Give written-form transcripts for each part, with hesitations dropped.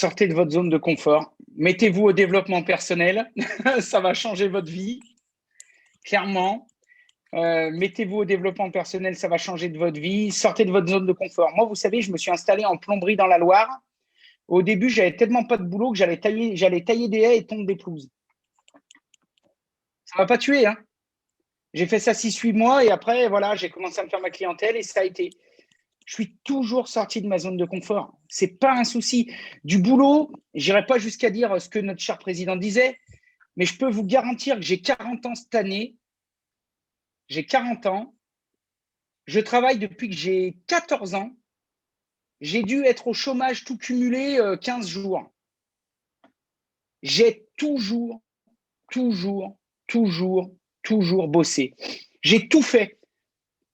Sortez de votre zone de confort. Mettez-vous au développement personnel. Ça va changer votre vie, clairement. Mettez-vous au développement personnel, ça va changer de votre vie. Sortez de votre zone de confort. Moi, vous savez, je me suis installé en plomberie dans la Loire. Au début, j'avais tellement pas de boulot que j'allais tailler des haies et tondre des pelouses. Ça ne m'a pas tué, hein. J'ai fait ça 6-8 mois et après, voilà, j'ai commencé à me faire ma clientèle et ça a été. Je suis toujours sorti de ma zone de confort. Ce n'est pas un souci. Du boulot, je n'irai pas jusqu'à dire ce que notre cher président disait, mais je peux vous garantir que j'ai 40 ans cette année. J'ai 40 ans. Je travaille depuis que j'ai 14 ans. J'ai dû être au chômage tout cumulé 15 jours. J'ai toujours bossé. J'ai tout fait.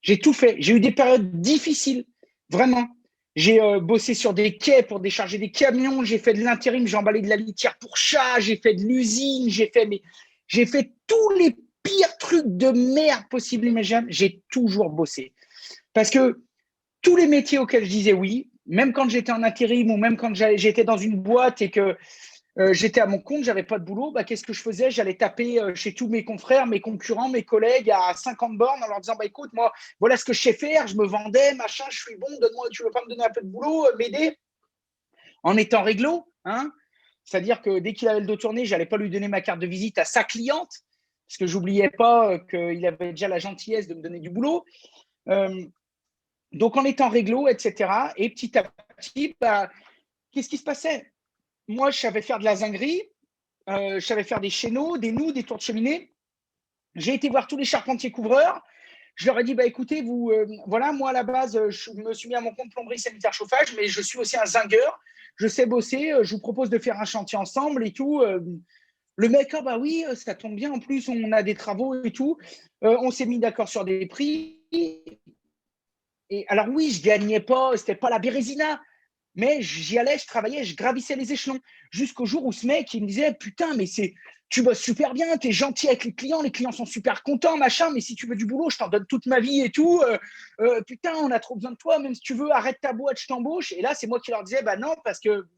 J'ai eu des périodes difficiles, vraiment. J'ai bossé sur des quais pour décharger des camions. J'ai fait de l'intérim, j'ai emballé de la litière pour chat. J'ai fait de l'usine. J'ai fait tous les pires trucs de merde possibles imaginables. J'ai toujours bossé. Parce que tous les métiers auxquels je disais oui, même quand j'étais en intérim ou même quand j'étais dans une boîte et que j'étais à mon compte, j'avais pas de boulot, qu'est-ce que je faisais? J'allais taper chez tous mes confrères, mes concurrents, mes collègues à 50 bornes en leur disant écoute, moi, voilà ce que je sais faire, je me vendais, machin, je suis bon, donne-moi, tu veux pas me donner un peu de boulot, m'aider? En étant réglo, hein? C'est-à-dire que dès qu'il avait le dos tourné, j'allais pas lui donner ma carte de visite à sa cliente, parce que j'oubliais pas qu'il avait déjà la gentillesse de me donner du boulot. Donc en étant réglo, etc. Et petit à petit, qu'est-ce qui se passait? Moi, je savais faire de la zinguerie, je savais faire des chéneaux, des nouds, des tours de cheminée. J'ai été voir tous les charpentiers couvreurs. Je leur ai dit, écoutez, vous, voilà, moi à la base, je me suis mis à mon compte plomberie, sanitaire, chauffage, mais je suis aussi un zingueur. Je sais bosser, je vous propose de faire un chantier ensemble et tout. Le mec, oui, ça tombe bien, en plus, on a des travaux et tout. On s'est mis d'accord sur des prix. Et alors oui, je gagnais pas, c'était pas la Bérésina, mais j'y allais, je travaillais, je gravissais les échelons. Jusqu'au jour où ce mec, il me disait, putain, mais tu bosses super bien, tu es gentil avec les clients sont super contents, machin, mais si tu veux du boulot, je t'en donne toute ma vie et tout. Putain, on a trop besoin de toi, même si tu veux, arrête ta boîte, je t'embauche. Et là, c'est moi qui leur disais, non, parce que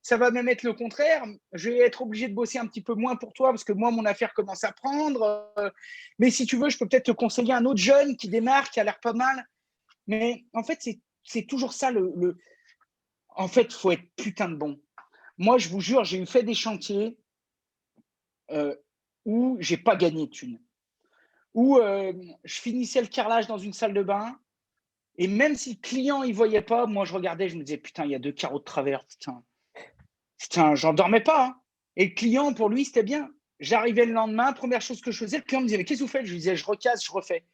ça va même être le contraire. Je vais être obligé de bosser un petit peu moins pour toi parce que moi, mon affaire commence à prendre. Mais si tu veux, je peux peut-être te conseiller un autre jeune qui démarre, qui a l'air pas mal. Mais en fait, c'est toujours ça. En fait, il faut être putain de bon. Moi, je vous jure, j'ai fait des chantiers où j'ai pas gagné de thunes. Où je finissais le carrelage dans une salle de bain et même si le client ne voyait pas, moi, je regardais, je me disais, putain, il y a 2 carreaux de travers. Putain, j'en dormais pas. Hein. Et le client, pour lui, c'était bien. J'arrivais le lendemain, première chose que je faisais, le client me disait, mais qu'est-ce que vous faites? Je lui disais, je recasse, je refais.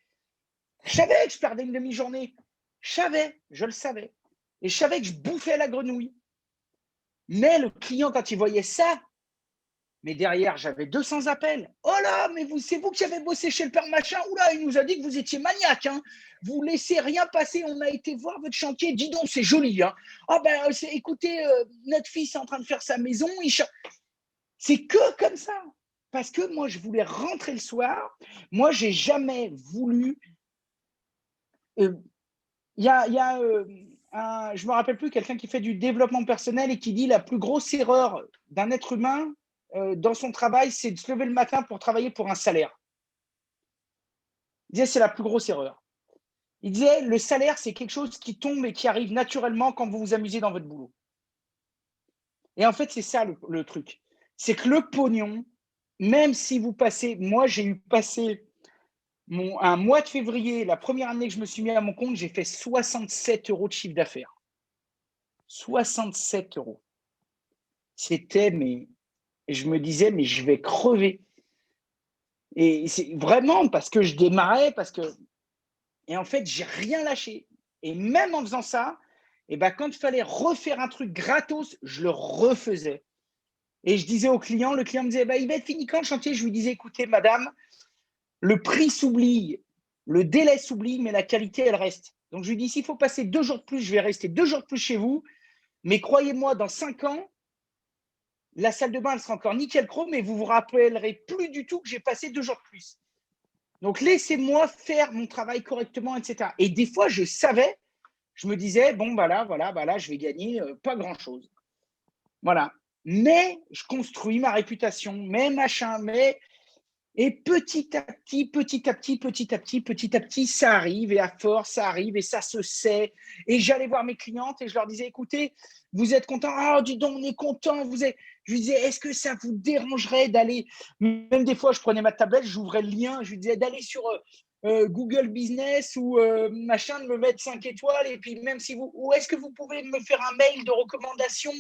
Je savais que je perdais une demi-journée. Je le savais. Et je savais que je bouffais la grenouille. Mais le client, quand il voyait ça, mais derrière, j'avais 200 appels. Oh là, mais c'est vous qui avez bossé chez le père machin. Oula, il nous a dit que vous étiez maniaque. Hein. Vous laissez rien passer. On a été voir votre chantier. Dis donc, c'est joli. Hein. Oh écoutez, notre fils est en train de faire sa maison. C'est que comme ça. Parce que moi, je voulais rentrer le soir. Moi, j'ai jamais voulu. Il y a je me rappelle plus, quelqu'un qui fait du développement personnel et qui dit la plus grosse erreur d'un être humain dans son travail, c'est de se lever le matin pour travailler pour un salaire. Il disait c'est la plus grosse erreur. Il disait le salaire, c'est quelque chose qui tombe et qui arrive naturellement quand vous vous amusez dans votre boulot. Et en fait, c'est ça le truc. C'est que le pognon, même si vous passez, moi j'ai eu passé un mois de février, la première année que je me suis mis à mon compte, j'ai fait 67 € de chiffre d'affaires. 67 €. C'était, mais je me disais, mais je vais crever. Et c'est vraiment parce que je démarrais, et en fait, j'ai rien lâché. Et même en faisant ça, quand il fallait refaire un truc gratos, je le refaisais. Et je disais au client, le client me disait, il va être fini quand le chantier? Je lui disais, écoutez, madame, le prix s'oublie, le délai s'oublie, mais la qualité, elle reste. Donc, je lui dis, s'il faut passer 2 jours de plus, je vais rester 2 jours de plus chez vous. Mais croyez-moi, dans 5 ans, la salle de bain, elle sera encore nickel chrome, mais vous vous rappellerez plus du tout que j'ai passé 2 jours de plus. Donc, laissez-moi faire mon travail correctement, etc. Et des fois, je savais, je me disais, bon, là, je vais gagner pas grand-chose. Voilà. Mais je construis ma réputation, mais machin, mais… Et petit à petit, petit à petit, petit à petit, petit à petit, ça arrive et à force, ça arrive et ça se sait. Et j'allais voir mes clientes et je leur disais, écoutez, vous êtes contents? Ah, dis donc, on est contents. Je lui disais, est-ce que ça vous dérangerait d'aller… Même des fois, je prenais ma tablette, j'ouvrais le lien, je lui disais d'aller sur Google Business ou machin, de me mettre 5 étoiles. Et puis, même si vous… Ou est-ce que vous pouvez me faire un mail de recommandation?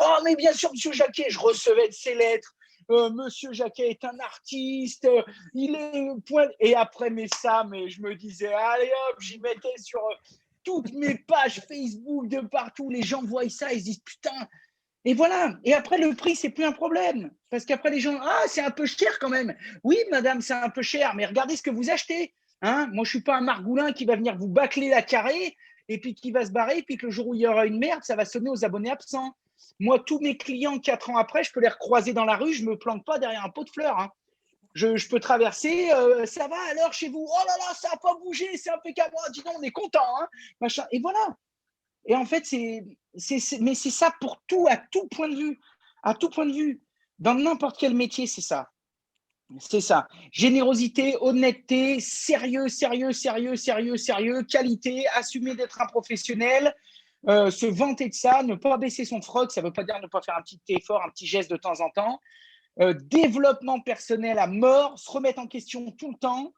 Oh, mais bien sûr, monsieur Jacquet, je recevais de ces lettres. Monsieur Jacquet est un artiste, il est point. Et après, mais je me disais, allez hop, j'y mettais sur toutes mes pages Facebook de partout. Les gens voient ça, ils se disent, putain. Et voilà. Et après, le prix, c'est plus un problème. Parce qu'après, les gens, ah, c'est un peu cher quand même. Oui, madame, c'est un peu cher, mais regardez ce que vous achetez. Hein, moi, je suis pas un margoulin qui va venir vous bâcler la carré et puis qui va se barrer, et puis que le jour où il y aura une merde, ça va sonner aux abonnés absents. Moi, tous mes clients, 4 ans après, je peux les recroiser dans la rue, je ne me plante pas derrière un pot de fleurs. Hein. Je peux traverser, ça va alors chez vous? Oh là là, ça n'a pas bougé, c'est impeccable. Oh, dis donc, on est content. Hein, machin. Et voilà. Et en fait, mais c'est ça pour tout, à tout point de vue. À tout point de vue. Dans n'importe quel métier, c'est ça. C'est ça. Générosité, honnêteté, sérieux, sérieux, sérieux, sérieux, sérieux, qualité, assumer d'être un professionnel, se vanter de ça, ne pas baisser son froc, ça ne veut pas dire ne pas faire un petit effort, un petit geste de temps en temps. Développement personnel à mort, se remettre en question tout le temps,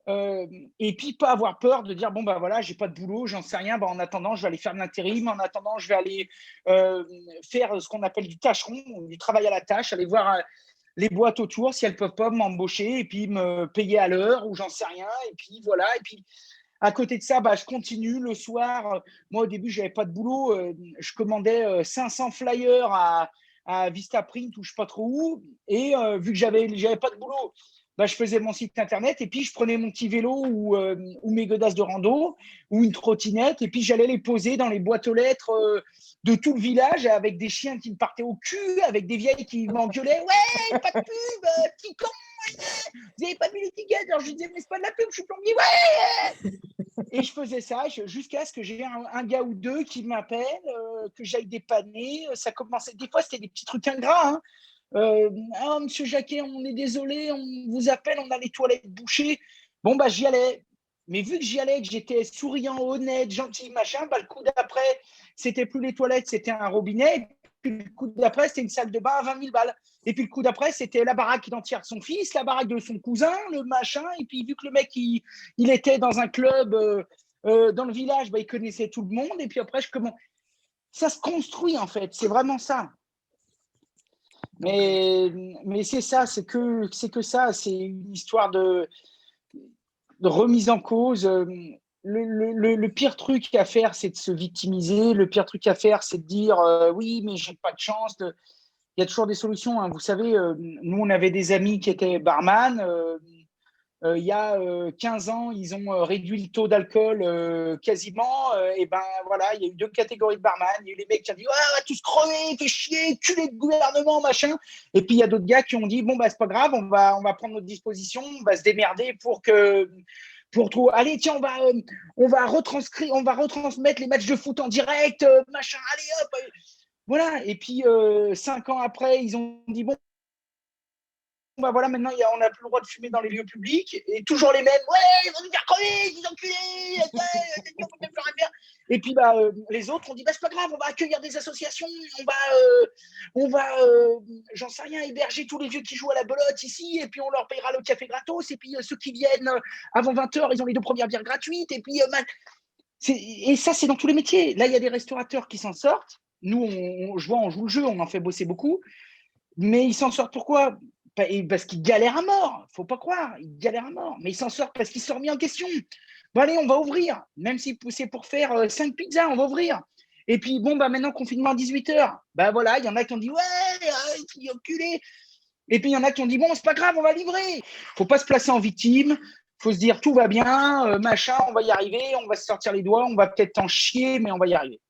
et puis pas avoir peur de dire bon bah voilà, j'ai pas de boulot, j'en sais rien, bah, en attendant je vais aller faire de l'intérim, en attendant je vais aller faire ce qu'on appelle du tâcheron, du travail à la tâche, aller voir les boîtes autour si elles peuvent pas m'embaucher et puis me payer à l'heure ou j'en sais rien, et puis voilà, et puis à côté de ça, bah, je continue le soir. Moi, au début, je n'avais pas de boulot. Je commandais 500 flyers à Vistaprint ou je ne sais pas trop où. Et vu que je n'avais pas de boulot, bah, je faisais mon site internet et puis je prenais mon petit vélo ou mes godasses de rando ou une trottinette et puis j'allais les poser dans les boîtes aux lettres de tout le village avec des chiens qui me partaient au cul, avec des vieilles qui m'engueulaient. Ouais, pas de pub, petit con, vous n'avez pas vu les tickets? Alors je disais, mais c'est pas de la pub, je suis plombier. Ouais. Et je faisais ça jusqu'à ce que j'ai un gars ou deux qui m'appelle, que j'aille dépanner. Ça commençait, des fois, c'était des petits trucs ingrats. Hein. Ah, monsieur Jacquet, on est désolé, on vous appelle, on a les toilettes bouchées. Bon, bah, j'y allais. Mais vu que j'y allais, que j'étais souriant, honnête, gentil, machin, bah, le coup d'après, c'était plus les toilettes, c'était un robinet. Puis le coup d'après, c'était une salle de bain à 20 000 balles. Et puis le coup d'après, c'était la baraque entière de son fils, la baraque de son cousin, le machin. Et puis vu que le mec, il était dans un club dans le village, bah, il connaissait tout le monde. Et puis après, ça se construit en fait. C'est vraiment ça. Mais c'est ça, c'est que ça. C'est une histoire de remise en cause. Le pire truc à faire, c'est de se victimiser. Le pire truc à faire, c'est de dire oui, mais j'ai pas de chance. Il y a toujours des solutions. Hein. Vous savez, nous, on avait des amis qui étaient barman. Il y a 15 ans, ils ont réduit le taux d'alcool quasiment. Et ben voilà, il y a eu 2 catégories de barman. Il y a eu les mecs qui ont dit on va tous crever, fait chier, culé de gouvernement, machin. Et puis il y a d'autres gars qui ont dit bon, bah, c'est pas grave, on va prendre notre disposition, on va se démerder pour tout. Allez, tiens, on va retransmettre les matchs de foot en direct, machin, allez hop. Voilà. Et puis 5 ans après, ils ont dit bon, bah voilà, maintenant on n'a plus le droit de fumer dans les lieux publics et toujours les mêmes. Ouais, ils vont nous faire crever, ils enculés. On peut même plus rien faire. Et puis bah, les autres ont dit bah, c'est pas grave, on va accueillir des associations, on va j'en sais rien, héberger tous les vieux qui jouent à la belote ici et puis on leur payera le café gratos et puis ceux qui viennent avant 20h, ils ont les 2 premières bières gratuites et puis et ça c'est dans tous les métiers. Là il y a des restaurateurs qui s'en sortent. Nous je vois, on joue le jeu, on en fait bosser beaucoup, mais ils s'en sortent pourquoi? Parce qu'ils galèrent à mort, faut pas croire, ils galèrent à mort, mais ils s'en sortent parce qu'ils sont remis en question. Bon allez, on va ouvrir, même si c'est pour faire 5 pizzas, on va ouvrir. Et puis bon, bah maintenant, confinement à 18h, bah voilà, il y en a qui ont dit ouais, enculé. Et puis il y en a qui ont dit bon, c'est pas grave, on va livrer. Faut pas se placer en victime, faut se dire tout va bien, machin, on va y arriver, on va se sortir les doigts, on va peut-être en chier, mais on va y arriver.